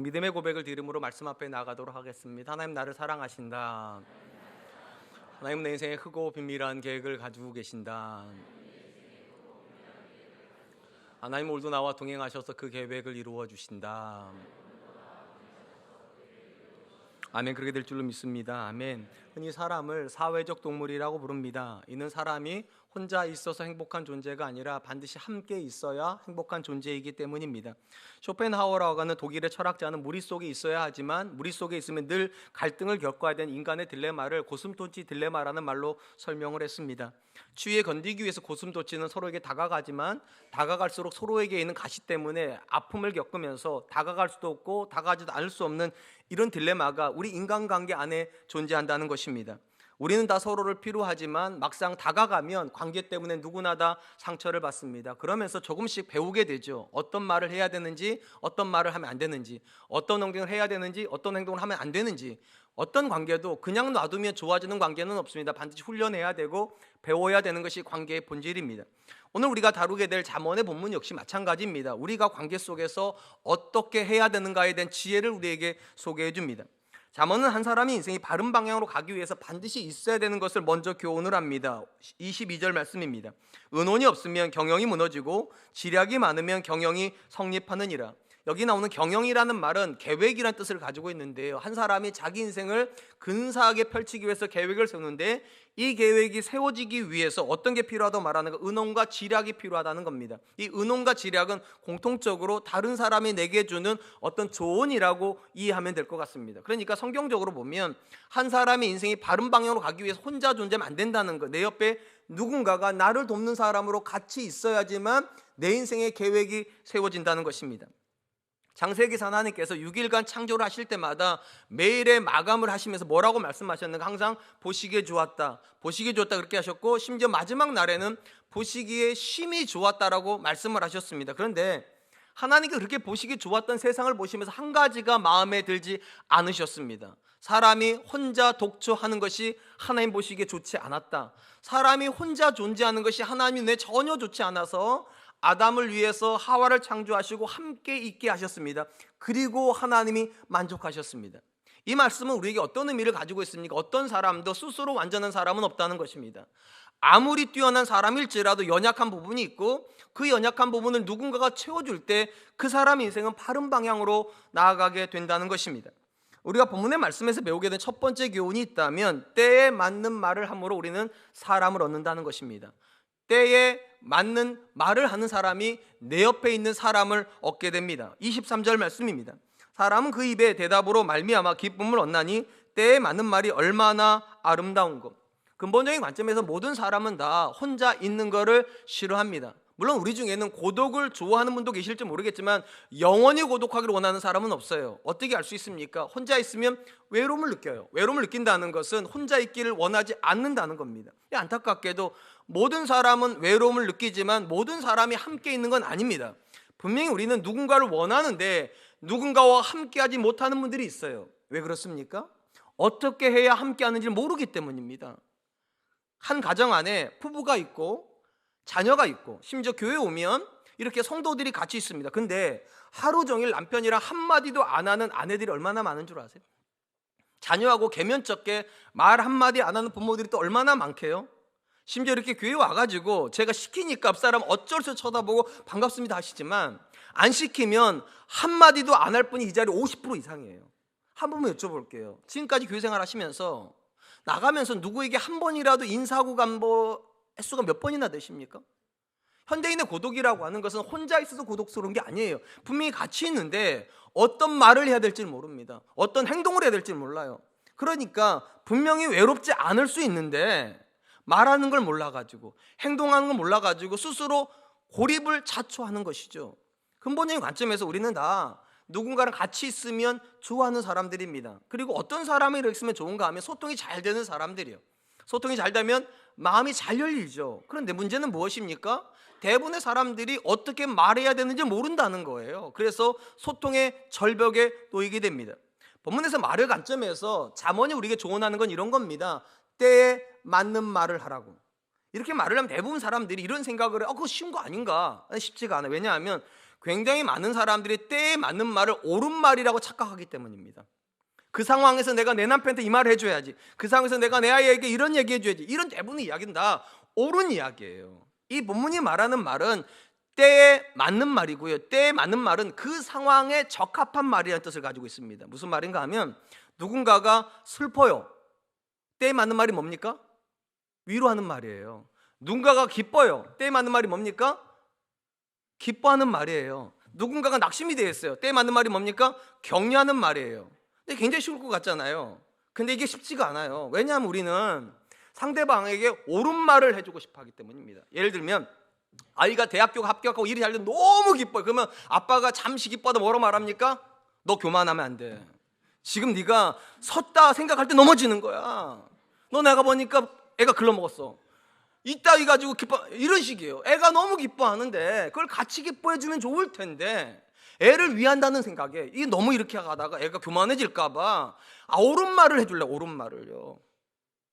믿음의 고백을 드림으로 말씀 앞에 나가도록 하겠습니다. 하나님 나를 사랑하신다. 하나님 내 인생에 크고 비밀한 계획을 가지고 계신다. 하나님 오늘도 나와 동행하셔서 그 계획을 이루어 주신다. 아멘. 그렇게 될 줄로 믿습니다. 아멘. 흔히 사람을 사회적 동물이라고 부릅니다. 이는 사람이 혼자 있어서 행복한 존재가 아니라 반드시 함께 있어야 행복한 존재이기 때문입니다. 쇼펜하우어라고 하는 독일의 철학자는 무리 속에 있어야 하지만 무리 속에 있으면 늘 갈등을 겪어야 되는 인간의 딜레마를 고슴도치 딜레마라는 말로 설명을 했습니다. 추위에 건디기 위해서 고슴도치는 서로에게 다가가지만 다가갈수록 서로에게 있는 가시 때문에 아픔을 겪으면서 다가갈 수도 없고 다가가지도 않을 수 없는 이런 딜레마가 우리 인간관계 안에 존재한다는 것입니다. 우리는 다 서로를 필요하지만 막상 다가가면 관계 때문에 누구나 다 상처를 받습니다. 그러면서 조금씩 배우게 되죠. 어떤 말을 해야 되는지, 어떤 말을 하면 안 되는지, 어떤 행동을 해야 되는지, 어떤 행동을 하면 안 되는지. 어떤 관계도 그냥 놔두면 좋아지는 관계는 없습니다. 반드시 훈련해야 되고 배워야 되는 것이 관계의 본질입니다. 오늘 우리가 다루게 될 잠언의 본문 역시 마찬가지입니다. 우리가 관계 속에서 어떻게 해야 되는가에 대한 지혜를 우리에게 소개해 줍니다. 잠언은 한 사람이 인생이 바른 방향으로 가기 위해서 반드시 있어야 되는 것을 먼저 교훈을 합니다. 22절 말씀입니다. 의논이 없으면 경영이 무너지고 지략이 많으면 경영이 성립하느니라. 여기 나오는 경영이라는 말은 계획이라는 뜻을 가지고 있는데요. 한 사람이 자기 인생을 근사하게 펼치기 위해서 계획을 세우는데 이 계획이 세워지기 위해서 어떤 게 필요하다고 말하는 거, 의논과 지략이 필요하다는 겁니다. 이 의논과 지략은 공통적으로 다른 사람이 내게 주는 어떤 조언이라고 이해하면 될 것 같습니다. 그러니까 성경적으로 보면 한 사람의 인생이 바른 방향으로 가기 위해서 혼자 존재하면 안 된다는 거, 내 옆에 누군가가 나를 돕는 사람으로 같이 있어야지만 내 인생의 계획이 세워진다는 것입니다. 창세기 하나님께서 6일간 창조를 하실 때마다 매일의 마감을 하시면서 뭐라고 말씀하셨는가? 항상 보시기에 좋았다, 보시기에 좋았다 그렇게 하셨고 심지어 마지막 날에는 보시기에 심히 좋았다라고 말씀을 하셨습니다. 그런데 하나님께 그렇게 보시기 좋았던 세상을 보시면서 한 가지가 마음에 들지 않으셨습니다. 사람이 혼자 독초하는 것이 하나님 보시기에 좋지 않았다. 사람이 혼자 존재하는 것이 하나님 눈에 전혀 좋지 않아서 아담을 위해서 하와를 창조하시고 함께 있게 하셨습니다. 그리고 하나님이 만족하셨습니다. 이 말씀은 우리에게 어떤 의미를 가지고 있습니까? 어떤 사람도 스스로 완전한 사람은 없다는 것입니다. 아무리 뛰어난 사람일지라도 연약한 부분이 있고 그 연약한 부분을 누군가가 채워줄 때 그 사람 인생은 바른 방향으로 나아가게 된다는 것입니다. 우리가 본문의 말씀에서 배우게 된 첫 번째 교훈이 있다면 때에 맞는 말을 함으로 우리는 사람을 얻는다는 것입니다. 때에 맞는 말을 하는 사람이 내 옆에 있는 사람을 얻게 됩니다. 23절 말씀입니다. 사람은 그 입에 대답으로 말미암아 기쁨을 얻나니 때에 맞는 말이 얼마나 아름다운 것. 근본적인 관점에서 모든 사람은 다 혼자 있는 것을 싫어합니다. 물론 우리 중에는 고독을 좋아하는 분도 계실지 모르겠지만 영원히 고독하기를 원하는 사람은 없어요. 어떻게 알 수 있습니까? 혼자 있으면 외로움을 느껴요. 외로움을 느낀다는 것은 혼자 있기를 원하지 않는다는 겁니다. 안타깝게도 모든 사람은 외로움을 느끼지만 모든 사람이 함께 있는 건 아닙니다. 분명히 우리는 누군가를 원하는데 누군가와 함께하지 못하는 분들이 있어요. 왜 그렇습니까? 어떻게 해야 함께하는지 모르기 때문입니다. 한 가정 안에 부부가 있고 자녀가 있고 심지어 교회에 오면 이렇게 성도들이 같이 있습니다. 근데 하루 종일 남편이랑 한마디도 안 하는 아내들이 얼마나 많은 줄 아세요? 자녀하고 개면쩍게 말 한마디 안 하는 부모들이 또 얼마나 많게요? 심지어 이렇게 교회에 와가지고 제가 시키니까 앞사람 어쩔 수 쳐다보고 반갑습니다 하시지만 안 시키면 한마디도 안 할 분이 이 자리 50% 이상이에요. 한 번만 여쭤볼게요. 지금까지 교회 생활 하시면서 나가면서 누구에게 한 번이라도 인사하고 간 횟수가 몇 번이나 되십니까? 현대인의 고독이라고 하는 것은 혼자 있어서 고독스러운 게 아니에요. 분명히 같이 있는데 어떤 말을 해야 될지 모릅니다. 어떤 행동을 해야 될지 몰라요. 그러니까 분명히 외롭지 않을 수 있는데 말하는 걸 몰라가지고 행동하는 걸 몰라가지고 스스로 고립을 자초하는 것이죠. 근본적인 관점에서 우리는 다 누군가랑 같이 있으면 좋아하는 사람들입니다. 그리고 어떤 사람이 이렇게 있으면 좋은가 하면 소통이 잘 되는 사람들이에요. 소통이 잘 되면 마음이 잘 열리죠. 그런데 문제는 무엇입니까? 대부분의 사람들이 어떻게 말해야 되는지 모른다는 거예요. 그래서 소통의 절벽에 놓이게 됩니다. 본문에서 말의 관점에서 잠언이 우리에게 조언하는 건 이런 겁니다. 때에 맞는 말을 하라고. 이렇게 말을 하면 대부분 사람들이 이런 생각을 그거 쉬운 거 아닌가? 쉽지가 않아요. 왜냐하면 굉장히 많은 사람들이 때에 맞는 말을 옳은 말이라고 착각하기 때문입니다. 그 상황에서 내가 내 남편한테 이 말을 해줘야지, 그 상황에서 내가 내 아이에게 이런 얘기 해줘야지, 이런 대부분의 이야기는 다 옳은 이야기예요. 이 본문이 말하는 말은 때에 맞는 말이고요, 때에 맞는 말은 그 상황에 적합한 말이라는 뜻을 가지고 있습니다. 무슨 말인가 하면, 누군가가 슬퍼요, 때에 맞는 말이 뭡니까? 위로하는 말이에요. 누군가가 기뻐요, 때에 맞는 말이 뭡니까? 기뻐하는 말이에요. 누군가가 낙심이 되어 있어요, 때에 맞는 말이 뭡니까? 격려하는 말이에요. 근데 굉장히 쉬울 것 같잖아요. 근데 이게 쉽지가 않아요. 왜냐하면 우리는 상대방에게 옳은 말을 해주고 싶어 하기 때문입니다. 예를 들면 아이가 대학교 합격하고 일이 잘 되면 너무 기뻐요. 그러면 아빠가 잠시 기뻐도 뭐라고 말합니까? 너 교만하면 안 돼. 지금 네가 섰다 생각할 때 넘어지는 거야. 너 내가 보니까 애가 글러먹었어. 이따위 가지고 기뻐, 이런 식이에요. 애가 너무 기뻐하는데 그걸 같이 기뻐해주면 좋을 텐데, 애를 위한다는 생각에 이 너무 이렇게 가다가 애가 교만해질까봐 옳은 말을 해줄래. 옳은 말을요.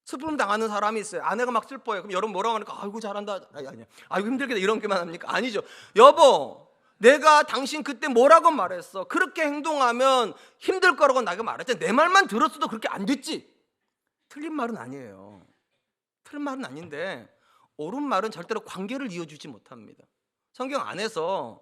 슬픔 당하는 사람이 있어요. 아내가 막 슬퍼요. 그럼 여러분 뭐라고 하니까 아이고 잘한다, 아니 아이고 힘들겠다, 이런게만 합니까? 아니죠. 여보, 내가 당신 그때 뭐라고 말했어? 그렇게 행동하면 힘들 거라고 내가 말했잖아. 내 말만 들었어도 그렇게 안 됐지. 틀린 말은 아니에요. 틀린 말은 아닌데 옳은 말은 절대로 관계를 이어주지 못합니다. 성경 안에서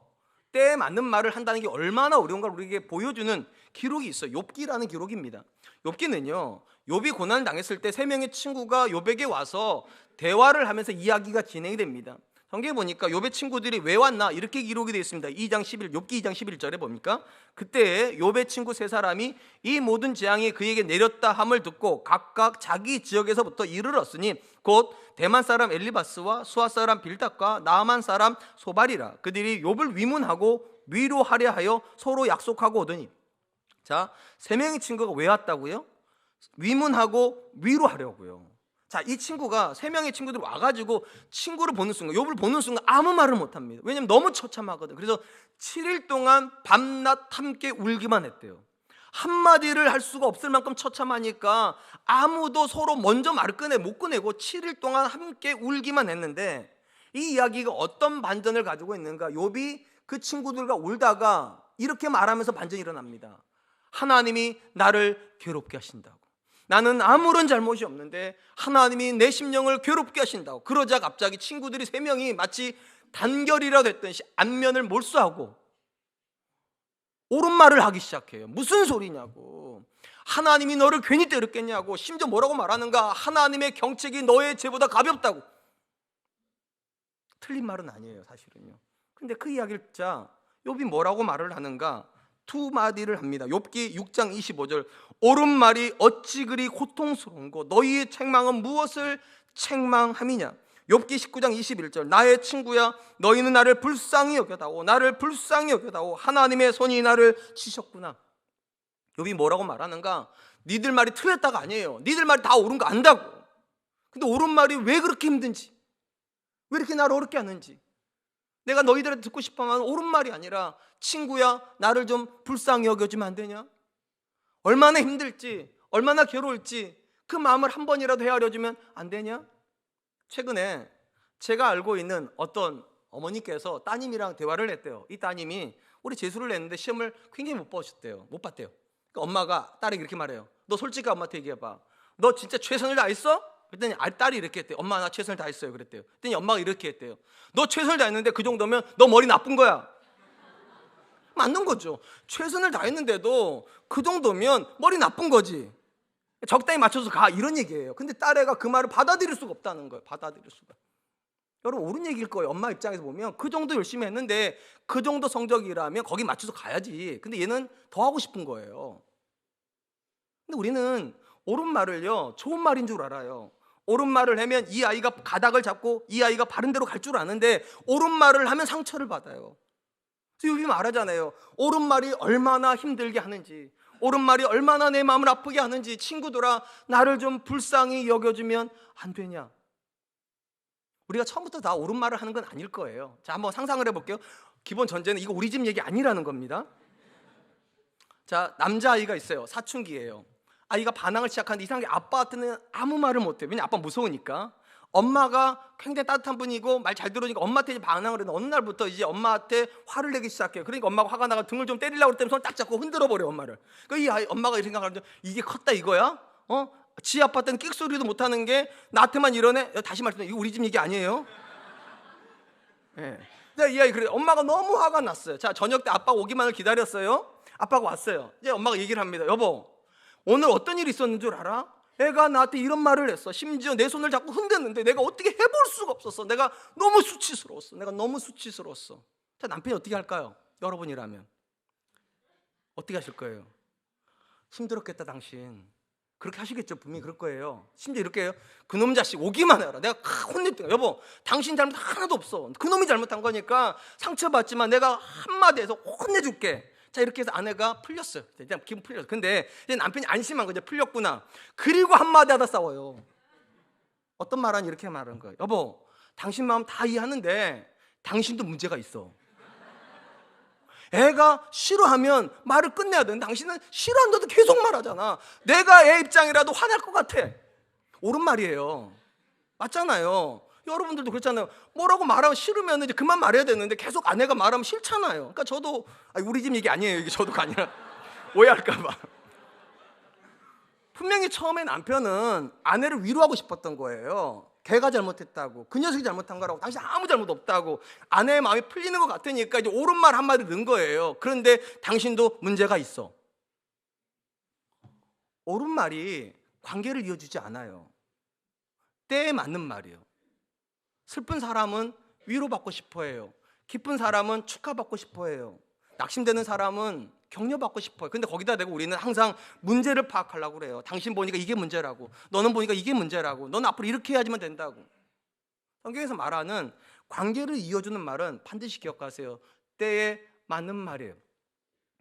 때에 맞는 말을 한다는 게 얼마나 어려운가를 우리에게 보여주는 기록이 있어요. 욥기라는 기록입니다. 욥기는요, 욥이 고난을 당했을 때 세 명의 친구가 욥에게 와서 대화를 하면서 이야기가 진행이 됩니다. 성경에 보니까 욥의 친구들이 왜 왔나 이렇게 기록이 되어 있습니다. 2장 11, 욥기 2장 11절에 봅니까? 그때 욥의 친구 세 사람이 이 모든 재앙이 그에게 내렸다 함을 듣고 각각 자기 지역에서부터 이르렀으니 곧 대만 사람 엘리바스와 수아 사람 빌닷과 나아만 사람 소발이라. 그들이 욥을 위문하고 위로하려 하여 서로 약속하고 오더니. 자, 세 명의 친구가 왜 왔다고요? 위문하고 위로하려고요. 자, 이 친구가, 세 명의 친구들이 와가지고 친구를 보는 순간, 욥을 보는 순간 아무 말을 못합니다. 왜냐면 너무 처참하거든. 그래서 7일 동안 밤낮 함께 울기만 했대요. 한마디를 할 수가 없을 만큼 처참하니까 아무도 서로 먼저 말을 못 꺼내고 7일 동안 함께 울기만 했는데, 이 이야기가 어떤 반전을 가지고 있는가? 욥이 그 친구들과 울다가 이렇게 말하면서 반전이 일어납니다. 하나님이 나를 괴롭게 하신다고. 나는 아무런 잘못이 없는데 하나님이 내 심령을 괴롭게 하신다고. 그러자 갑자기 친구들이 세 명이 마치 단결이라 됐듯이 안면을 몰수하고 옳은 말을 하기 시작해요. 무슨 소리냐고. 하나님이 너를 괜히 때렸겠냐고. 심지어 뭐라고 말하는가? 하나님의 경책이 너의 죄보다 가볍다고. 틀린 말은 아니에요, 사실은요. 근데 그 이야기를 듣자 욥이 뭐라고 말을 하는가? 두 마디를 합니다. 욥기 6장 25절. 옳은 말이 어찌 그리 고통스러운고 너희의 책망은 무엇을 책망함이냐. 욥기 19장 21절. 나의 친구야, 너희는 나를 불쌍히 여겨다오. 나를 불쌍히 여겨다오. 하나님의 손이 나를 치셨구나. 욥이 뭐라고 말하는가? 니들 말이 틀렸다가 아니에요. 니들 말이 다 옳은 거 안다고. 근데 옳은 말이 왜 그렇게 힘든지, 왜 이렇게 나를 어렵게 하는지, 내가 너희들한테 듣고 싶어하는 옳은 말이 아니라, 친구야, 나를 좀 불쌍히 여겨주면 안 되냐? 얼마나 힘들지, 얼마나 괴로울지 그 마음을 한 번이라도 헤아려주면 안 되냐? 최근에 제가 알고 있는 어떤 어머니께서 따님이랑 대화를 했대요. 이 따님이 우리 재수를 냈는데 시험을 굉장히 못 봤대요. 그러니까 엄마가 딸에게 이렇게 말해요. 너 솔직히 엄마한테 얘기해봐. 너 진짜 최선을 다했어? 그랬더니 딸이 이렇게 했대요. 엄마, 나 최선을 다했어요. 그랬대요. 그랬더니 엄마가 이렇게 했대요. 너 최선을 다했는데 그 정도면 너 머리 나쁜 거야. 맞는 거죠. 최선을 다했는데도 그 정도면 머리 나쁜 거지. 적당히 맞춰서 가, 이런 얘기예요. 근데 딸애가 그 말을 받아들일 수가 없다는 거예요. 받아들일 수가. 여러분, 옳은 얘기일 거예요. 엄마 입장에서 보면 그 정도 열심히 했는데 그 정도 성적이라면 거기 맞춰서 가야지. 근데 얘는 더 하고 싶은 거예요. 근데 우리는 옳은 말을요, 좋은 말인 줄 알아요. 옳은 말을 하면 이 아이가 가닥을 잡고 이 아이가 바른 대로 갈 줄 아는데, 옳은 말을 하면 상처를 받아요. 그래서 욥이 말하잖아요. 옳은 말이 얼마나 힘들게 하는지, 옳은 말이 얼마나 내 마음을 아프게 하는지. 친구들아, 나를 좀 불쌍히 여겨주면 안 되냐? 우리가 처음부터 다 옳은 말을 하는 건 아닐 거예요. 자, 한번 상상을 해볼게요. 기본 전제는 이거 우리 집 얘기 아니라는 겁니다. 자, 남자아이가 있어요. 사춘기예요. 아이가 반항을 시작하는데 이상하게 아빠한테는 아무 말을 못해요. 왜냐면 아빠 무서우니까. 엄마가 굉장히 따뜻한 분이고 말 잘 들으니까 엄마한테 이제 반항을 했는데 어느 날부터 이제 엄마한테 화를 내기 시작해요. 그러니까 엄마가 화가 나가 등을 좀 때리려고 했더니 손을 딱 잡고 흔들어 버려 엄마를. 그러니까 이 아이, 엄마가 이렇게 생각하는데 이게 컸다 이거야? 지 아빠 때는 끽소리도 못하는 게 나한테만 이러네. 다시 말씀드리면 이거 우리 집 얘기 아니에요. 예. 이 아이 그래 엄마가 너무 화가 났어요. 자 저녁 때 아빠가 오기만을 기다렸어요. 아빠가 왔어요. 이제 엄마가 얘기를 합니다. 여보 오늘 어떤 일이 있었는 줄 알아? 애가 나한테 이런 말을 했어. 심지어 내 손을 자꾸 흔드는데 내가 어떻게 해볼 수가 없었어. 내가 너무 수치스러웠어. 자 남편이 어떻게 할까요? 여러분이라면 어떻게 하실 거예요? 힘들었겠다 당신. 그렇게 하시겠죠. 분명히 그럴 거예요. 심지어 이렇게 해요. 그놈 자식 오기만 해라. 내가 혼냈더니 여보 당신 잘못 하나도 없어. 그놈이 잘못한 거니까 상처받지만 내가 한마디해서 혼내줄게. 자 이렇게 해서 아내가 풀렸어요. 일단 기분 풀렸어. 근데 이제 남편이 안심한 거죠. 풀렸구나. 그리고 한마디 하다 싸워요. 어떤 말은 이렇게 말하는 거예요. 여보 당신 마음 다 이해하는데 당신도 문제가 있어. 애가 싫어하면 말을 끝내야 되는데 당신은 싫어한다도 계속 말하잖아. 내가 애 입장이라도 화날 것 같아. 옳은 말이에요. 맞잖아요. 여러분들도 그렇잖아요. 뭐라고 말하면 싫으면 이제 그만 말해야 되는데 계속 아내가 말하면 싫잖아요. 그러니까 저도 우리 집 얘기 아니에요. 이게 저도가 아니라 오해할까 봐. 분명히 처음에 남편은 아내를 위로하고 싶었던 거예요. 걔가 잘못했다고, 그 녀석이 잘못한 거라고, 당신 아무 잘못 없다고. 아내의 마음이 풀리는 것 같으니까 이제 옳은 말 한마디 넣은 거예요. 그런데 당신도 문제가 있어. 옳은 말이 관계를 이어주지 않아요. 때에 맞는 말이에요. 슬픈 사람은 위로받고 싶어 해요. 기쁜 사람은 축하받고 싶어 해요. 낙심되는 사람은 격려받고 싶어요. 근데 거기다 대고 우리는 항상 문제를 파악하려고 그래요. 당신 보니까 이게 문제라고, 너는 보니까 이게 문제라고, 너는 앞으로 이렇게 해야지만 된다고. 성경에서 말하는 관계를 이어주는 말은 반드시 기억하세요. 때에 맞는 말이에요.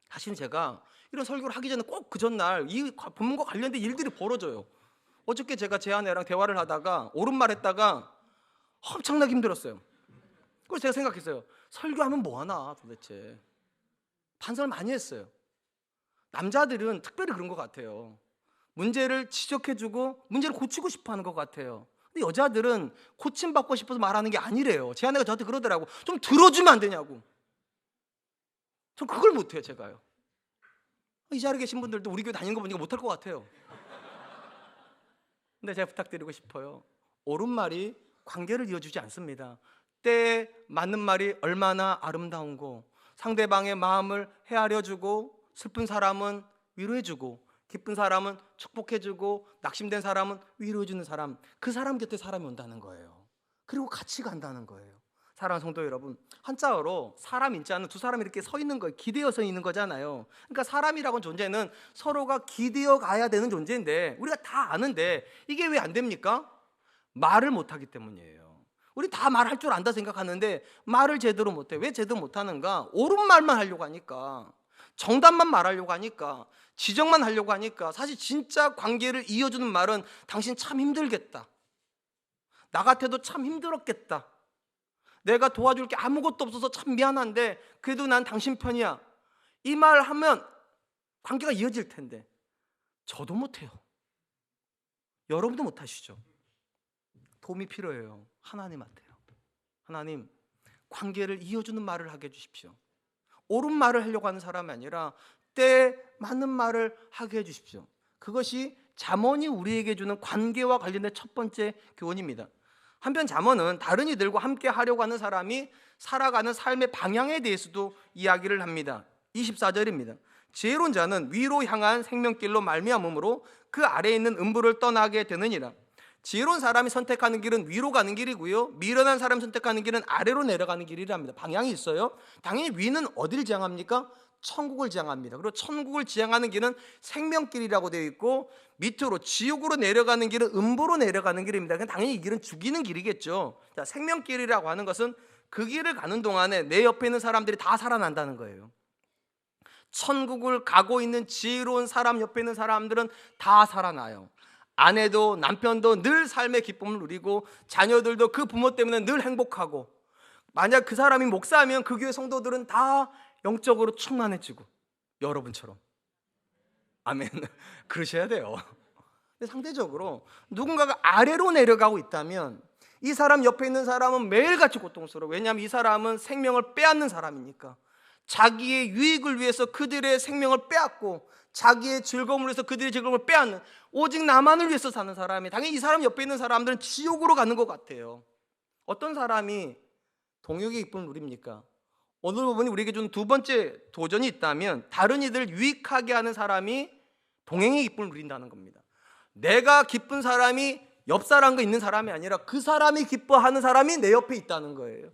사실 제가 이런 설교를 하기 전에 꼭 그 전날 이 본문과 관련된 일들이 벌어져요. 어저께 제가 제 아내랑 대화를 하다가 옳은 말 했다가 엄청나게 힘들었어요. 그래서 제가 생각했어요. 설교하면 뭐하나 도대체. 반성을 많이 했어요. 남자들은 특별히 그런 것 같아요. 문제를 지적해주고 문제를 고치고 싶어하는 것 같아요. 근데 여자들은 고침받고 싶어서 말하는 게 아니래요. 제 아내가 저한테 그러더라고. 좀 들어주면 안 되냐고. 전 그걸 못해요. 제가요. 이 자리에 계신 분들도 우리 교회 다니는 거 보니까 못할 것 같아요. 근데 제가 부탁드리고 싶어요. 옳은 말이 관계를 이어주지 않습니다. 때에 맞는 말이 얼마나 아름다운고, 상대방의 마음을 헤아려주고, 슬픈 사람은 위로해주고, 기쁜 사람은 축복해주고, 낙심된 사람은 위로해주는 사람, 그 사람 곁에 사람이 온다는 거예요. 그리고 같이 간다는 거예요. 사랑하는 성도 여러분, 한자어로 사람 인자는 두 사람이 이렇게 서 있는 거예요. 기대어 서 있는 거잖아요. 그러니까 사람이라고 존재는 서로가 기대어 가야 되는 존재인데 우리가 다 아는데 이게 왜 안 됩니까? 말을 못하기 때문이에요. 우리 다 말할 줄 안다 생각하는데 말을 제대로 못해. 왜 제대로 못하는가? 옳은 말만 하려고 하니까, 정답만 말하려고 하니까, 지적만 하려고 하니까. 사실 진짜 관계를 이어주는 말은 당신 참 힘들겠다, 나 같아도 참 힘들었겠다, 내가 도와줄 게 아무것도 없어서 참 미안한데 그래도 난 당신 편이야, 이 말 하면 관계가 이어질 텐데 저도 못해요. 여러분도 못하시죠? 도움이 필요해요. 하나님한테요. 하나님, 관계를 이어주는 말을 하게 해주십시오. 옳은 말을 하려고 하는 사람이 아니라 때에 맞는 말을 하게 해주십시오. 그것이 잠언이 우리에게 주는 관계와 관련된 첫 번째 교훈입니다. 한편 잠언은 다른 이들과 함께 하려고 하는 사람이 살아가는 삶의 방향에 대해서도 이야기를 합니다. 24절입니다. 지혜로운 자는 위로 향한 생명길로 말미암음으로 그 아래에 있는 음부를 떠나게 되느니라. 지혜로운 사람이 선택하는 길은 위로 가는 길이고요, 미련한 사람이 선택하는 길은 아래로 내려가는 길이랍니다. 방향이 있어요. 당연히 위는 어디를 지향합니까? 천국을 지향합니다. 그리고 천국을 지향하는 길은 생명길이라고 되어 있고, 밑으로 지옥으로 내려가는 길은 음부로 내려가는 길입니다. 당연히 이 길은 죽이는 길이겠죠. 자, 생명길이라고 하는 것은 그 길을 가는 동안에 내 옆에 있는 사람들이 다 살아난다는 거예요. 천국을 가고 있는 지혜로운 사람 옆에 있는 사람들은 다 살아나요. 아내도 남편도 늘 삶의 기쁨을 누리고, 자녀들도 그 부모 때문에 늘 행복하고, 만약 그 사람이 목사면 그 교회 성도들은 다 영적으로 충만해지고, 여러분처럼. 아멘. 그러셔야 돼요. 근데 상대적으로 누군가가 아래로 내려가고 있다면 이 사람 옆에 있는 사람은 매일같이 고통스러워. 왜냐하면 이 사람은 생명을 빼앗는 사람이니까. 자기의 유익을 위해서 그들의 생명을 빼앗고 자기의 즐거움을 위해서 그들의 즐거움을 빼앗는, 오직 나만을 위해서 사는 사람이, 당연히 이 사람 옆에 있는 사람들은 지옥으로 가는 것 같아요. 어떤 사람이 동역의 기쁨을 누립니까? 오늘 부분이 우리에게 준 두 번째 도전이 있다면, 다른 이들을 유익하게 하는 사람이 동행의 기쁨을 누린다는 겁니다. 내가 기쁜 사람이 옆 사람과 있는 사람이 아니라 그 사람이 기뻐하는 사람이 내 옆에 있다는 거예요.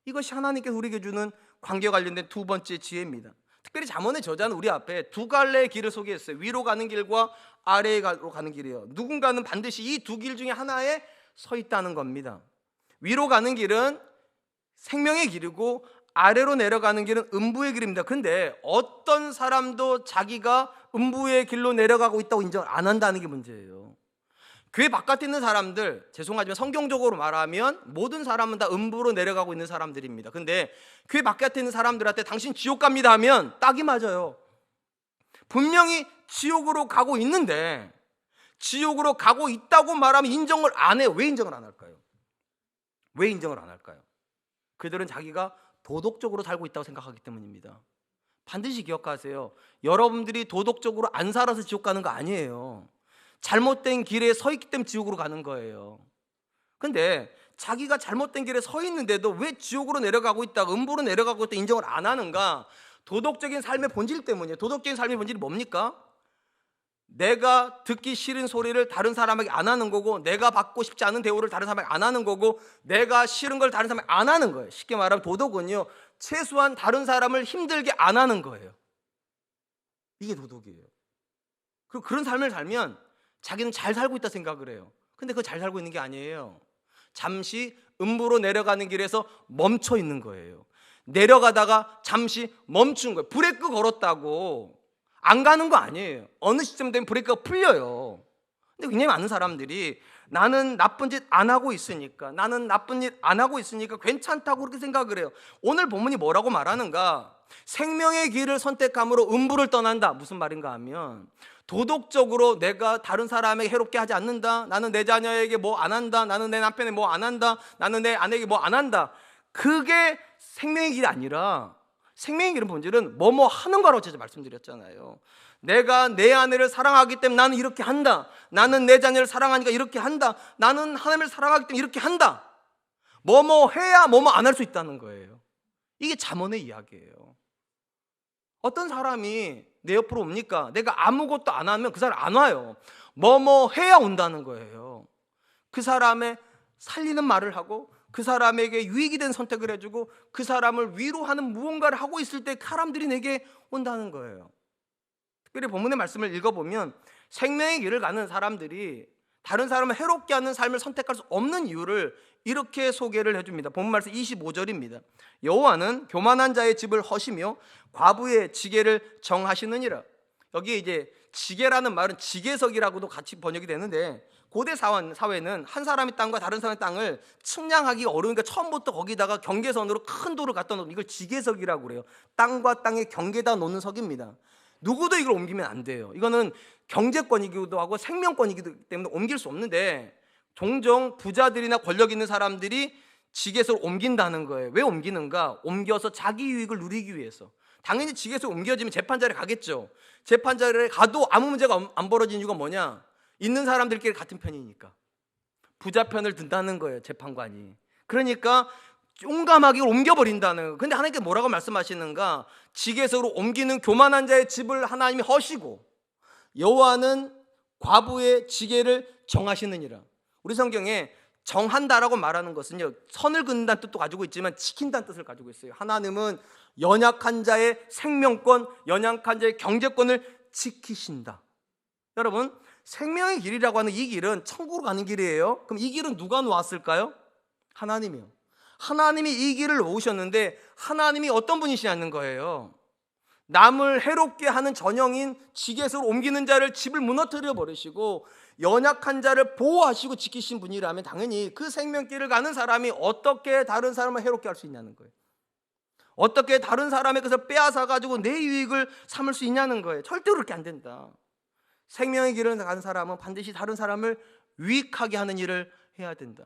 이것이 하나님께서 우리에게 주는 관계와 관련된 두 번째 지혜입니다. 특별히 잠언의 저자는 우리 앞에 두 갈래의 길을 소개했어요. 위로 가는 길과 아래로 가는 길이에요. 누군가는 반드시 이 두 길 중에 하나에 서 있다는 겁니다. 위로 가는 길은 생명의 길이고 아래로 내려가는 길은 음부의 길입니다. 그런데 어떤 사람도 자기가 음부의 길로 내려가고 있다고 인정을 안 한다는 게 문제예요. 교회 바깥에 있는 사람들, 죄송하지만 성경적으로 말하면 모든 사람은 다 음부로 내려가고 있는 사람들입니다. 근데 교회 바깥에 있는 사람들한테 당신 지옥 갑니다 하면 딱이 맞아요. 분명히 지옥으로 가고 있는데 지옥으로 가고 있다고 말하면 인정을 안 해요. 왜 인정을 안 할까요? 왜 인정을 안 할까요? 그들은 자기가 도덕적으로 살고 있다고 생각하기 때문입니다. 반드시 기억하세요. 여러분들이 도덕적으로 안 살아서 지옥 가는 거 아니에요. 잘못된 길에 서 있기 때문에 지옥으로 가는 거예요. 근데 자기가 잘못된 길에 서 있는데도 왜 지옥으로 내려가고 있다, 음부로 내려가고 있다 인정을 안 하는가? 도덕적인 삶의 본질 때문이에요. 도덕적인 삶의 본질이 뭡니까? 내가 듣기 싫은 소리를 다른 사람에게 안 하는 거고, 내가 받고 싶지 않은 대우를 다른 사람에게 안 하는 거고, 내가 싫은 걸 다른 사람에게 안 하는 거예요. 쉽게 말하면 도덕은요, 최소한 다른 사람을 힘들게 안 하는 거예요. 이게 도덕이에요. 그리고 그런 삶을 살면 자기는 잘 살고 있다 생각을 해요. 근데 그거 잘 살고 있는 게 아니에요. 잠시 음부로 내려가는 길에서 멈춰 있는 거예요. 내려가다가 잠시 멈춘 거예요. 브레이크 걸었다고 안 가는 거 아니에요. 어느 시점 되면 브레이크가 풀려요. 근데 굉장히 많은 사람들이 나는 나쁜 짓 안 하고 있으니까, 나는 나쁜 짓 안 하고 있으니까 괜찮다고 그렇게 생각을 해요. 오늘 본문이 뭐라고 말하는가? 생명의 길을 선택함으로 음부를 떠난다. 무슨 말인가 하면, 도덕적으로 내가 다른 사람에게 해롭게 하지 않는다, 나는 내 자녀에게 뭐 안 한다, 나는 내 남편에게 뭐 안 한다, 나는 내 아내에게 뭐 안 한다, 그게 생명의 길이 아니라, 생명의 길은 본질은 뭐뭐 하는 거라고 제가 말씀드렸잖아요. 내가 내 아내를 사랑하기 때문에 나는 이렇게 한다, 나는 내 자녀를 사랑하니까 이렇게 한다, 나는 하나님을 사랑하기 때문에 이렇게 한다, 뭐뭐 해야 뭐뭐 안 할 수 있다는 거예요. 이게 잠언의 이야기예요. 어떤 사람이 내 옆으로 옵니까? 내가 아무것도 안 하면 그 사람 안 와요. 뭐뭐 해야 온다는 거예요. 그 사람의 살리는 말을 하고 그 사람에게 유익이 된 선택을 해주고 그 사람을 위로하는 무언가를 하고 있을 때 사람들이 내게 온다는 거예요. 특별히 본문의 말씀을 읽어보면 생명의 길을 가는 사람들이 다른 사람을 해롭게 하는 삶을 선택할 수 없는 이유를 이렇게 소개를 해줍니다. 본문 말씀 25절입니다. 여호와는 교만한 자의 집을 허시며 과부의 지게를 정하시느니라. 여기 이제 지게라는 말은 지게석이라고도 같이 번역이 되는데, 고대 사회는 한 사람의 땅과 다른 사람의 땅을 측량하기가 어려우니까 처음부터 거기다가 경계선으로 큰 돌을 갖다 놓는, 이걸 지게석이라고 그래요. 땅과 땅의 경계다 놓는 석입니다. 누구도 이걸 옮기면 안 돼요. 이거는 경제권이기도 하고 생명권이기 때문에 옮길 수 없는데, 종종 부자들이나 권력 있는 사람들이 지게석을 옮긴다는 거예요. 왜 옮기는가? 옮겨서 자기 유익을 누리기 위해서. 당연히 지게석 옮겨지면 재판자리에 가겠죠. 재판자리에 가도 아무 문제가 안 벌어진 이유가 뭐냐? 있는 사람들끼리 같은 편이니까. 부자 편을 든다는 거예요, 재판관이. 그러니까 용감하게 옮겨버린다는 거예요. 근데 하나님께서 뭐라고 말씀하시는가? 지게석으로 옮기는 교만한 자의 집을 하나님이 허시고 여호와는 과부의 지게를 정하시느니라. 우리 성경에 정한다라고 말하는 것은요, 선을 긋는다는 뜻도 가지고 있지만 지킨다는 뜻을 가지고 있어요. 하나님은 연약한 자의 생명권, 연약한 자의 경제권을 지키신다. 여러분, 생명의 길이라고 하는 이 길은 천국으로 가는 길이에요. 그럼 이 길은 누가 놓았을까요? 하나님이요. 하나님이 이 길을 놓으셨는데 하나님이 어떤 분이시냐는 거예요. 남을 해롭게 하는 전형인 지게석으로 옮기는 자를 집을 무너뜨려 버리시고 연약한 자를 보호하시고 지키신 분이라면 당연히 그 생명길을 가는 사람이 어떻게 다른 사람을 해롭게 할 수 있냐는 거예요. 어떻게 다른 사람의 것을 빼앗아 가지고 내 유익을 삼을 수 있냐는 거예요. 절대로 그렇게 안 된다. 생명의 길을 가는 사람은 반드시 다른 사람을 유익하게 하는 일을 해야 된다.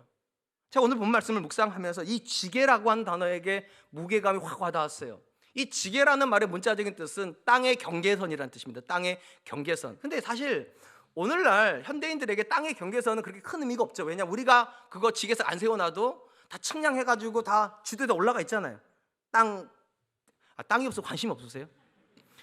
제가 오늘 본 말씀을 묵상하면서 이 지게라고 하는 단어에게 무게감이 확 와닿았어요. 이 지게라는 말의 문자적인 뜻은 땅의 경계선이라는 뜻입니다. 땅의 경계선. 근데 사실 오늘날 현대인들에게 땅의 경계선은 그렇게 큰 의미가 없죠. 왜냐, 우리가 그거 지게선 안 세워놔도 다 측량해가지고 다 지도에 올라가 있잖아요. 땅이 없어 관심 없으세요?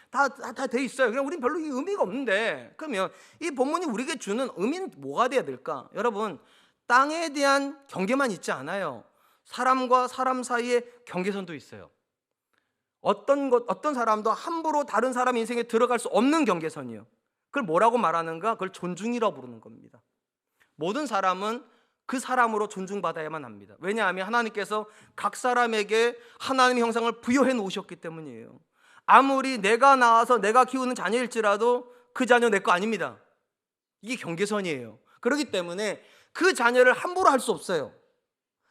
다 돼 있어요. 그냥 우린 별로 이 의미가 없는데, 그러면 이 본문이 우리에게 주는 의미는 뭐가 돼야 될까? 여러분, 땅에 대한 경계만 있지 않아요. 사람과 사람 사이에 경계선도 있어요. 어떤 사람도 함부로 다른 사람 인생에 들어갈 수 없는 경계선이요. 그걸 뭐라고 말하는가? 그걸 존중이라고 부르는 겁니다. 모든 사람은 그 사람으로 존중받아야만 합니다. 왜냐하면 하나님께서 각 사람에게 하나님의 형상을 부여해 놓으셨기 때문이에요. 아무리 내가 낳아서 내가 키우는 자녀일지라도 그 자녀 내 거 아닙니다. 이게 경계선이에요. 그렇기 때문에 그 자녀를 함부로 할 수 없어요.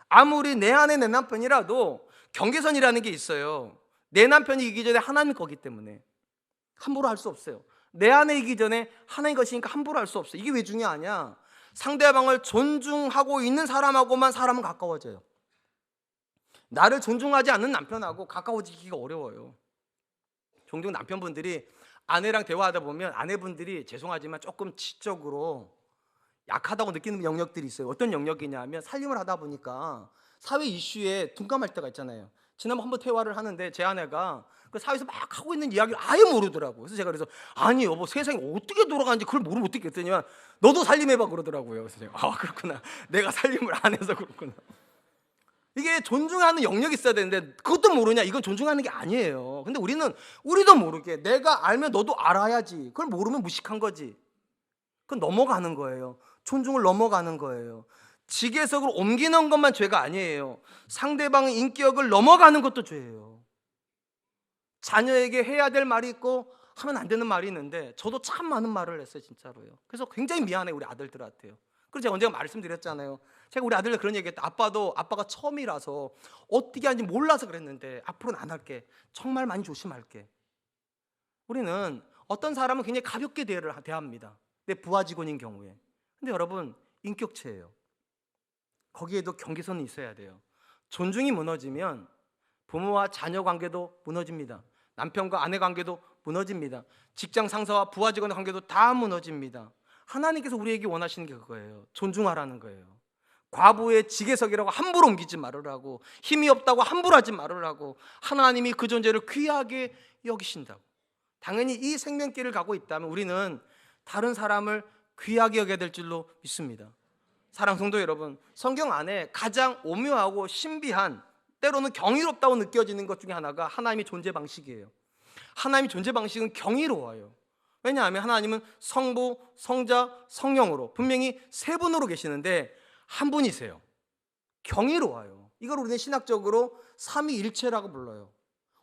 아무리 내 아내 내 남편이라도 경계선이라는 게 있어요. 내 남편이 이기 전에 하나님 거기 때문에 함부로 할 수 없어요. 내 아내이기 전에 하나님 것이니까 함부로 할 수 없어요. 이게 왜 중요하냐? 상대방을 존중하고 있는 사람하고만 사람은 가까워져요. 나를 존중하지 않는 남편하고 가까워지기가 어려워요. 종종 남편분들이 아내랑 대화하다 보면 아내분들이 죄송하지만 조금 지적으로 약하다고 느끼는 영역들이 있어요. 어떤 영역이냐 하면 살림을 하다 보니까 사회 이슈에 둔감할 때가 있잖아요. 지난번 한번 대화를 하는데 제 아내가 그 사회에서 막 하고 있는 이야기를 아예 모르더라고요. 그래서 제가 아니 여보, 세상이 어떻게 돌아가는지 그걸 모르면 어떻게 했더니만 너도 살림해봐 그러더라고요. 그래서 제가 그렇구나, 내가 살림을 안 해서 그렇구나. 이게 존중하는 영역이 있어야 되는데 그것도 모르냐? 이건 존중하는 게 아니에요. 근데 우리도 모르게 내가 알면 너도 알아야지. 그걸 모르면 무식한 거지. 그건 넘어가는 거예요. 존중을 넘어가는 거예요. 지게석으로 옮기는 것만 죄가 아니에요. 상대방의 인격을 넘어가는 것도 죄예요. 자녀에게 해야 될 말이 있고 하면 안 되는 말이 있는데 저도 참 많은 말을 했어요, 진짜로요. 그래서 굉장히 미안해요, 우리 아들들한테요. 그래서 제가 언젠가 말씀드렸잖아요. 제가 우리 아들들 그런 얘기했다. 아빠가 처음이라서 어떻게 하는지 몰라서 그랬는데 앞으로는 안 할게. 정말 많이 조심할게. 우리는 어떤 사람은 굉장히 가볍게 대합니다. 내 부하 직원인 경우에. 근데 여러분, 인격체예요. 거기에도 경계선이 있어야 돼요. 존중이 무너지면 부모와 자녀 관계도 무너집니다. 남편과 아내 관계도 무너집니다. 직장 상사와 부하 직원의 관계도 다 무너집니다. 하나님께서 우리에게 원하시는 게 그거예요. 존중하라는 거예요. 과부의 지게석이라고 함부로 옮기지 말으라고, 힘이 없다고 함부로 하지 말으라고, 하나님이 그 존재를 귀하게 여기신다고. 당연히 이 생명길을 가고 있다면 우리는 다른 사람을 귀하게 여겨야 될 줄로 믿습니다. 사랑 성도 여러분, 성경 안에 가장 오묘하고 신비한, 때로는 경이롭다고 느껴지는 것 중에 하나가 하나님의 존재 방식이에요. 하나님의 존재 방식은 경이로워요. 왜냐하면 하나님은 성부, 성자, 성령으로 분명히 세 분으로 계시는데 한 분이세요. 경이로워요. 이걸 우리는 신학적으로 삼위일체라고 불러요.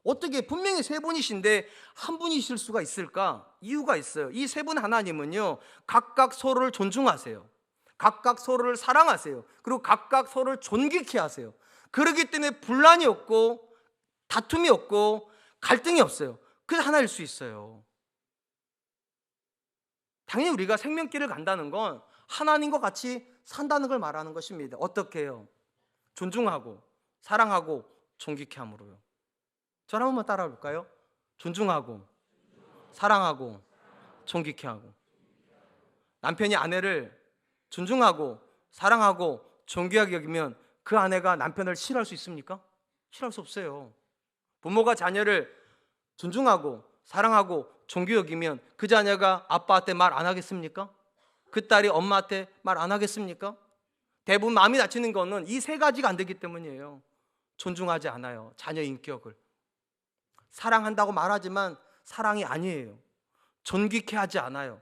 어떻게 분명히 세 분이신데 한 분이실 수가 있을까? 이유가 있어요. 이 세 분 하나님은요, 각각 서로를 존중하세요. 각각 서로를 사랑하세요. 그리고 각각 서로를 존귀케 하세요. 그렇기 때문에 분란이 없고 다툼이 없고 갈등이 없어요. 그래서 하나일 수 있어요. 당연히 우리가 생명길을 간다는 건 하나님과 같이 산다는 걸 말하는 것입니다. 어떻게 해요? 존중하고 사랑하고 존귀케 함으로요. 저를 한번만 따라해 볼까요? 존중하고 사랑하고 존귀케 하고. 남편이 아내를 존중하고 사랑하고 존귀하게 여기면 그 아내가 남편을 싫어할 수 있습니까? 싫어할 수 없어요. 부모가 자녀를 존중하고 사랑하고 존귀 여기면 그 자녀가 아빠한테 말 안 하겠습니까? 그 딸이 엄마한테 말 안 하겠습니까? 대부분 마음이 다치는 거는 이 세 가지가 안 되기 때문이에요. 존중하지 않아요, 자녀 인격을. 사랑한다고 말하지만 사랑이 아니에요. 존귀케 하지 않아요.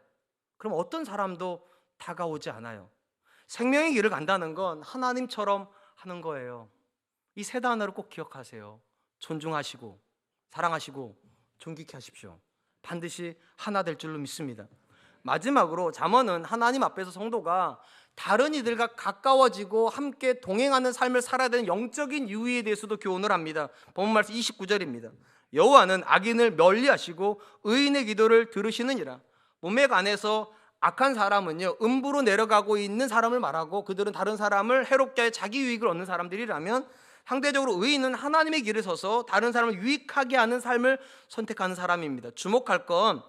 그럼 어떤 사람도 다가오지 않아요. 생명의 길을 간다는 건 하나님처럼 하는 거예요. 이 세 단어를 꼭 기억하세요. 존중하시고 사랑하시고 존귀케 하십시오. 반드시 하나 될 줄로 믿습니다. 마지막으로 잠언은 하나님 앞에서 성도가 다른 이들과 가까워지고 함께 동행하는 삶을 살아야 되는 영적인 유의에 대해서도 교훈을 합니다. 본문 말씀 29절입니다. 여호와는 악인을 멀리하시고 의인의 기도를 들으시느니라. 몸에 관해서 악한 사람은요, 음부로 내려가고 있는 사람을 말하고, 그들은 다른 사람을 해롭게 하여 자기 유익을 얻는 사람들이라면, 상대적으로 의인은 하나님의 길에 서서 다른 사람을 유익하게 하는 삶을 선택하는 사람입니다. 주목할 건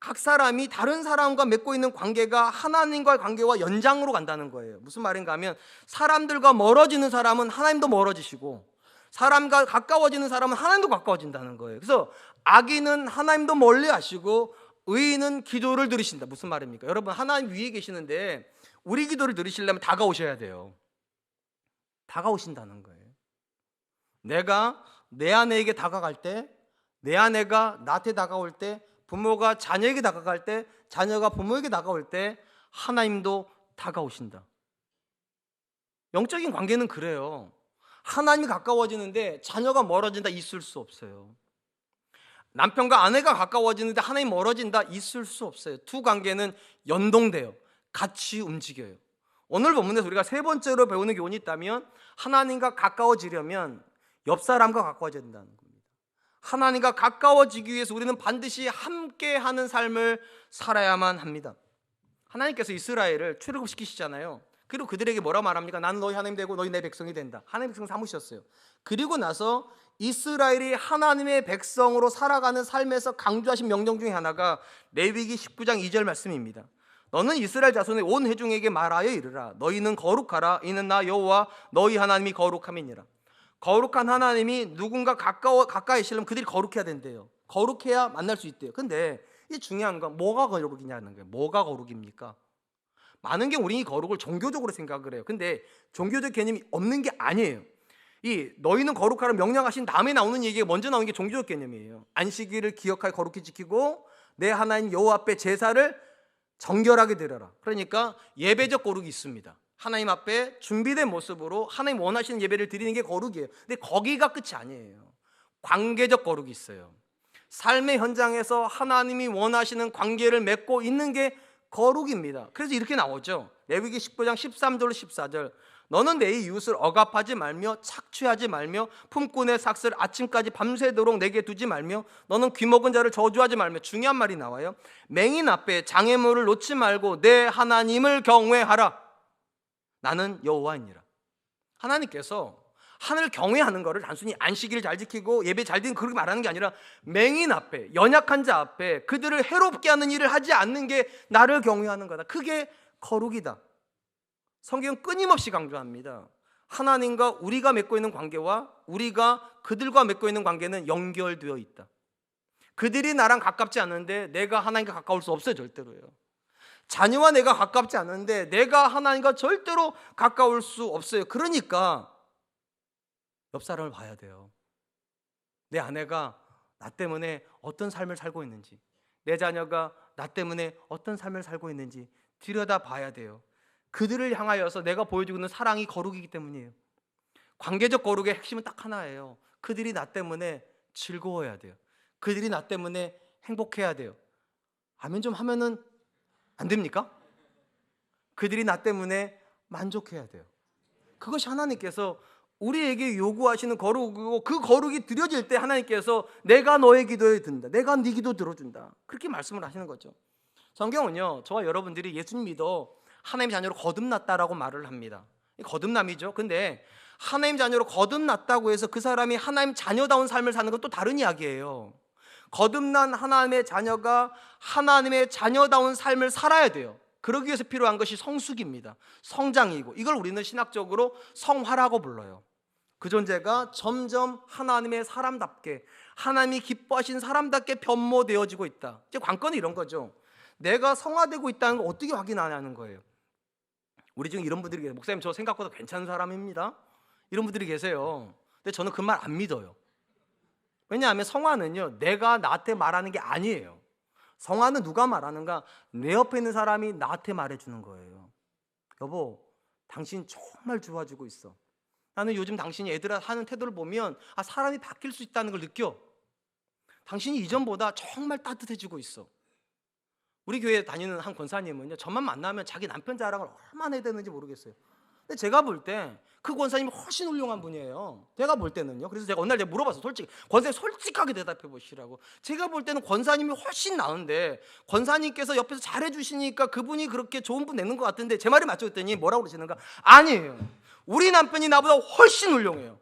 각 사람이 다른 사람과 맺고 있는 관계가 하나님과의 관계와 연장으로 간다는 거예요. 무슨 말인가 하면, 사람들과 멀어지는 사람은 하나님도 멀어지시고, 사람과 가까워지는 사람은 하나님도 가까워진다는 거예요. 그래서 악인은 하나님도 멀리 하시고 의인은 기도를 들으신다. 무슨 말입니까? 여러분, 하나님 위에 계시는데 우리 기도를 들으시려면 다가오셔야 돼요. 다가오신다는 거예요. 내가 내 아내에게 다가갈 때, 내 아내가 나한테 다가올 때, 부모가 자녀에게 다가갈 때, 자녀가 부모에게 다가올 때 하나님도 다가오신다. 영적인 관계는 그래요. 하나님이 가까워지는데 자녀가 멀어진다, 있을 수 없어요. 남편과 아내가 가까워지는데 하나님이 멀어진다, 있을 수 없어요. 두 관계는 연동돼요. 같이 움직여요. 오늘 본문에서 우리가 세 번째로 배우는 교훈이 있다면, 하나님과 가까워지려면 옆 사람과 가까워져야 된다는 겁니다. 하나님과 가까워지기 위해서 우리는 반드시 함께하는 삶을 살아야만 합니다. 하나님께서 이스라엘을 출애굽시키시잖아요. 그리고 그들에게 뭐라 말합니까? 나는 너희 하나님 되고 너희 내 백성이 된다. 하나님의 백성 삼으셨어요. 그리고 나서 이스라엘이 하나님의 백성으로 살아가는 삶에서 강조하신 명령 중에 하나가 레위기 19장 2절 말씀입니다. 너는 이스라엘 자손의 온 회중에게 말하여 이르라. 너희는 거룩하라. 이는 나 여호와 너희 하나님이 거룩함이니라. 거룩한 하나님이 누군가 가까이 있으려면 그들이 거룩해야 된대요. 거룩해야 만날 수 있대요. 근데 이 중요한 건 뭐가 거룩이냐는 거예요. 뭐가 거룩입니까? 많은 경우 우리 이 거룩을 종교적으로 생각을 해요. 근데 종교적 개념이 없는 게 아니에요. 이 너희는 거룩하라 명령하신 다음에 나오는 얘기가 먼저 나오는 게 종교적 개념이에요. 안식일을 기억하여 거룩히 지키고 내 하나님 여호와 앞에 제사를 정결하게 드려라. 그러니까 예배적 거룩이 있습니다. 하나님 앞에 준비된 모습으로 하나님 원하시는 예배를 드리는 게 거룩이에요. 근데 거기가 끝이 아니에요. 관계적 거룩이 있어요. 삶의 현장에서 하나님이 원하시는 관계를 맺고 있는 게 거룩입니다. 그래서 이렇게 나오죠. 레위기 19장 13절로 14절. 너는 내 이웃을 억압하지 말며 착취하지 말며 품고 내 삭슬 아침까지 밤새도록 내게 두지 말며 너는 귀먹은 자를 저주하지 말며, 중요한 말이 나와요. 맹인 앞에 장애물을 놓지 말고 내 하나님을 경외하라. 나는 여호와이니라. 하나님께서 하늘을 경외하는 것을 단순히 안식일을 잘 지키고 예배 잘 드리는 그렇게 말하는 게 아니라, 맹인 앞에, 연약한 자 앞에 그들을 해롭게 하는 일을 하지 않는 게 나를 경외하는 거다. 그게 거룩이다. 성경은 끊임없이 강조합니다. 하나님과 우리가 맺고 있는 관계와 우리가 그들과 맺고 있는 관계는 연결되어 있다. 그들이 나랑 가깝지 않은데 내가 하나님과 가까울 수 없어요. 절대로요. 자녀와 내가 가깝지 않은데 내가 하나님과 절대로 가까울 수 없어요. 그러니까 옆 사람을 봐야 돼요. 내 아내가 나 때문에 어떤 삶을 살고 있는지, 내 자녀가 나 때문에 어떤 삶을 살고 있는지 들여다봐야 돼요. 그들을 향하여서 내가 보여주고 있는 사랑이 거룩이기 때문이에요. 관계적 거룩의 핵심은 딱 하나예요. 그들이 나 때문에 즐거워야 돼요. 그들이 나 때문에 행복해야 돼요. 아멘 좀 하면은 안 됩니까? 그들이 나 때문에 만족해야 돼요. 그것이 하나님께서 우리에게 요구하시는 거룩이고, 그 거룩이 드려질 때 하나님께서 내가 너의 기도에 든다, 내가 네 기도 들어준다, 그렇게 말씀을 하시는 거죠. 성경은요, 저와 여러분들이 예수님 믿어 하나님 자녀로 거듭났다라고 말을 합니다. 거듭남이죠. 근데 하나님 자녀로 거듭났다고 해서 그 사람이 하나님 자녀다운 삶을 사는 건 또 다른 이야기예요. 거듭난 하나님의 자녀가 하나님의 자녀다운 삶을 살아야 돼요. 그러기 위해서 필요한 것이 성숙입니다. 성장이고, 이걸 우리는 신학적으로 성화라고 불러요. 그 존재가 점점 하나님의 사람답게, 하나님이 기뻐하신 사람답게 변모되어지고 있다. 이제 관건은 이런 거죠. 내가 성화되고 있다는 걸 어떻게 확인하냐는 거예요. 우리 중에 이런 분들이 계세요. 목사님, 저 생각보다 괜찮은 사람입니다, 이런 분들이 계세요. 근데 저는 그 말 안 믿어요. 왜냐하면 성화는요, 내가 나한테 말하는 게 아니에요. 성화는 누가 말하는가? 내 옆에 있는 사람이 나한테 말해주는 거예요. 여보, 당신 정말 좋아지고 있어. 나는 요즘 당신이 애들 하는 태도를 보면 사람이 바뀔 수 있다는 걸 느껴. 당신이 이전보다 정말 따뜻해지고 있어. 우리 교회에 다니는 한 권사님은요, 저만 만나면 자기 남편 자랑을 얼마나 해야 되는지 모르겠어요. 근데 제가 볼 때 그 권사님이 훨씬 훌륭한 분이에요. 제가 볼 때는요. 그래서 제가 어느 날 물어봤어. 솔직히 권사님 솔직하게 대답해 보시라고. 제가 볼 때는 권사님이 훨씬 나은데 권사님께서 옆에서 잘해주시니까 그분이 그렇게 좋은 분 내는 것 같은데 제 말이 맞죠? 했더니 뭐라고 그러시는가? 아니에요. 우리 남편이 나보다 훨씬 훌륭해요.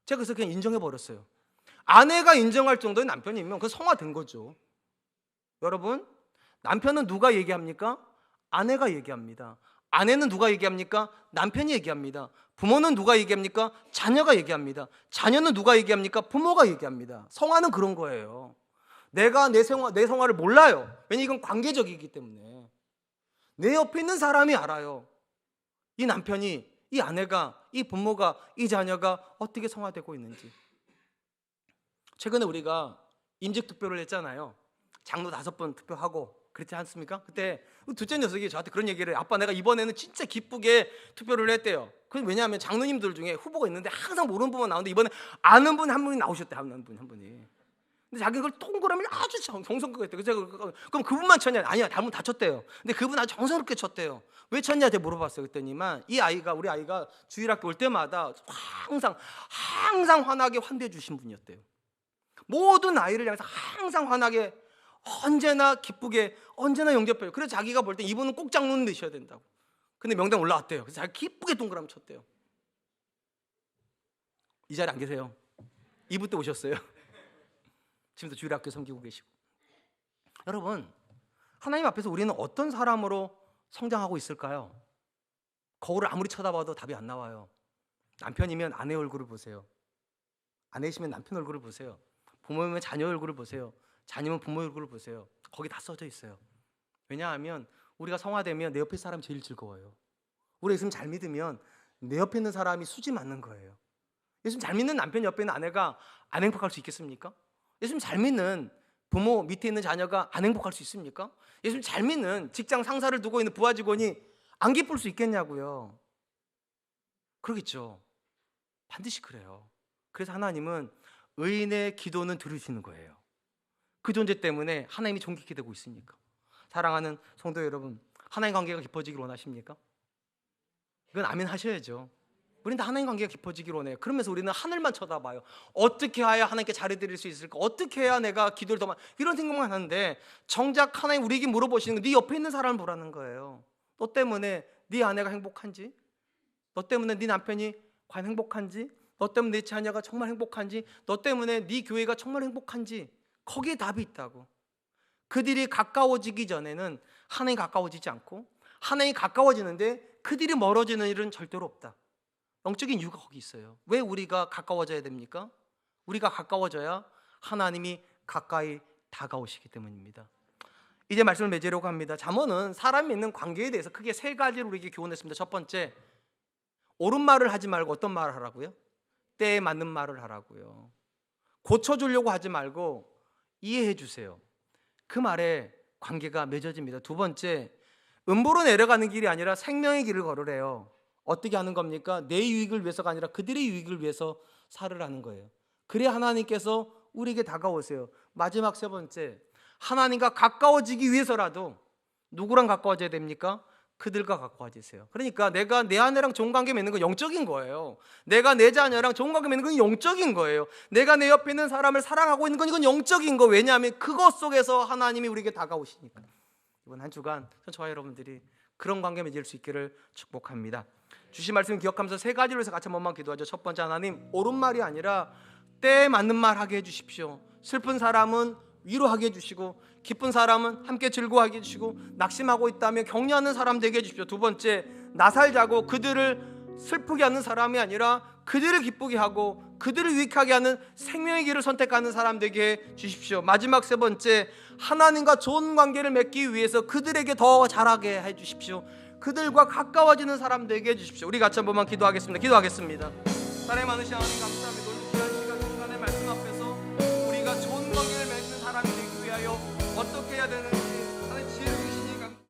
제가 그래서 그냥 인정해 버렸어요. 아내가 인정할 정도의 남편이면 그 성화된 거죠. 여러분, 남편은 누가 얘기합니까? 아내가 얘기합니다. 아내는 누가 얘기합니까? 남편이 얘기합니다. 부모는 누가 얘기합니까? 자녀가 얘기합니다. 자녀는 누가 얘기합니까? 부모가 얘기합니다. 성화는 그런 거예요. 내가 내 성화를 몰라요. 왜냐면 이건 관계적이기 때문에. 내 옆에 있는 사람이 알아요. 이 남편이, 이 아내가, 이 부모가, 이 자녀가 어떻게 성화되고 있는지. 최근에 우리가 임직 투표를 했잖아요. 장로 5번 투표하고 그렇지 않습니까? 그때 둘째 녀석이 저한테 그런 얘기를 해요. 아빠, 내가 이번에는 진짜 기쁘게 투표를 했대요. 왜냐하면 장로님들 중에 후보가 있는데 항상 모르는 분만 나오는데 이번에 아는 분 한 분이 나오셨대. 한 분이. 근데 자기 그걸 동그라미 아주 정성스럽게 했대요. 그래서 그럼 그분만 쳤냐? 아니야, 다른 분 다 쳤대요. 근데 그분 아주 정성스럽게 쳤대요. 왜 쳤냐? 제가 물어봤어요. 그랬더니만 우리 아이가 주일학교 올 때마다 항상 환하게 환대해 주신 분이었대요. 모든 아이를 향해서 항상 환하게, 언제나 기쁘게, 언제나 영접해요. 그래서 자기가 볼 때 이분은 꼭 장로님 되셔야 된다고. 근데 명단 올라왔대요. 그래서 자기 기쁘게 동그라미 쳤대요. 이 자리에 안 계세요. 2부 때 오셨어요. 지금도 주일학교 섬기고 계시고. 여러분, 하나님 앞에서 우리는 어떤 사람으로 성장하고 있을까요? 거울을 아무리 쳐다봐도 답이 안 나와요. 남편이면 아내 얼굴을 보세요. 아내시면 남편 얼굴을 보세요. 부모면 자녀 얼굴을 보세요. 자녀면 부모 얼굴을 보세요. 거기 다 써져 있어요. 왜냐하면 우리가 성화되면 내 옆에 사람이 제일 즐거워요. 우리 예수님 잘 믿으면 내 옆에 있는 사람이 수지 맞는 거예요. 예수님 잘 믿는 남편 옆에 있는 아내가 안 행복할 수 있겠습니까? 예수님 잘 믿는 부모 밑에 있는 자녀가 안 행복할 수 있습니까? 예수님 잘 믿는 직장 상사를 두고 있는 부하 직원이 안 기쁠 수 있겠냐고요. 그러겠죠. 반드시 그래요. 그래서 하나님은 의인의 기도는 들으시는 거예요. 그 존재 때문에 하나님이 존귀케 되고 있으니까. 사랑하는 성도 여러분, 하나님 관계가 깊어지길 원하십니까? 이건 아멘 하셔야죠. 우리는 다 하나님 관계가 깊어지길 원해요. 그러면서 우리는 하늘만 쳐다봐요. 어떻게 해야 하나님께 잘해드릴 수 있을까? 어떻게 해야 내가 기도를 더 많이, 이런 생각만 하는데 정작 하나님 우리에게 물어보시는 건 네 옆에 있는 사람을 보라는 거예요. 너 때문에 네 아내가 행복한지, 너 때문에 네 남편이 과연 행복한지, 너 때문에 네 자녀가 정말 행복한지, 너 때문에 네 교회가 정말 행복한지, 거기에 답이 있다고. 그들이 가까워지기 전에는 하나님 가까워지지 않고 하나님이 가까워지는데 그들이 멀어지는 일은 절대로 없다. 영적인 이유가 거기 있어요. 왜 우리가 가까워져야 됩니까? 우리가 가까워져야 하나님이 가까이 다가오시기 때문입니다. 이제 말씀을 맺으려고 합니다. 잠언은 사람이 있는 관계에 대해서 크게 3가지를 우리에게 교훈했습니다. 첫 번째, 옳은 말을 하지 말고 어떤 말을 하라고요? 때에 맞는 말을 하라고요. 고쳐주려고 하지 말고 이해해 주세요. 그 말에 관계가 맺어집니다. 두 번째, 음보로 내려가는 길이 아니라 생명의 길을 걸으래요. 어떻게 하는 겁니까? 내 유익을 위해서가 아니라 그들의 유익을 위해서 살으라는 거예요. 그래야 하나님께서 우리에게 다가오세요. 마지막 3번째, 하나님과 가까워지기 위해서라도 누구랑 가까워져야 됩니까? 그들과 가까워지세요. 그러니까 내가 내 아내랑 좋은 관계 맺는 건 영적인 거예요. 내가 내 자녀랑 좋은 관계 맺는 건 영적인 거예요. 내가 내 옆에 있는 사람을 사랑하고 있는 건 이건 영적인 거. 왜냐하면 그것 속에서 하나님이 우리에게 다가오시니까. 이번 한 주간 저와 여러분들이 그런 관계 맺을 수 있기를 축복합니다. 주신 말씀 기억하면서 3가지로 해서 같이 한 번만 기도하죠. 첫 번째, 하나님 옳은 말이 아니라 때에 맞는 말 하게 해주십시오. 슬픈 사람은 위로하게 해주시고 기쁜 사람은 함께 즐거워하게 해주시고 낙심하고 있다면 격려하는 사람 되게 해주십시오. 두 번째, 나살자고 그들을 슬프게 하는 사람이 아니라 그들을 기쁘게 하고 그들을 유익하게 하는 생명의 길을 선택하는 사람 되게 해주십시오. 마지막 3번째, 하나님과 좋은 관계를 맺기 위해서 그들에게 더 잘하게 해주십시오. 그들과 가까워지는 사람 되게 해주십시오. 우리 같이 한 번만 기도하겠습니다. 기도하겠습니다. 사랑이 많으신 하나님 감사합니다.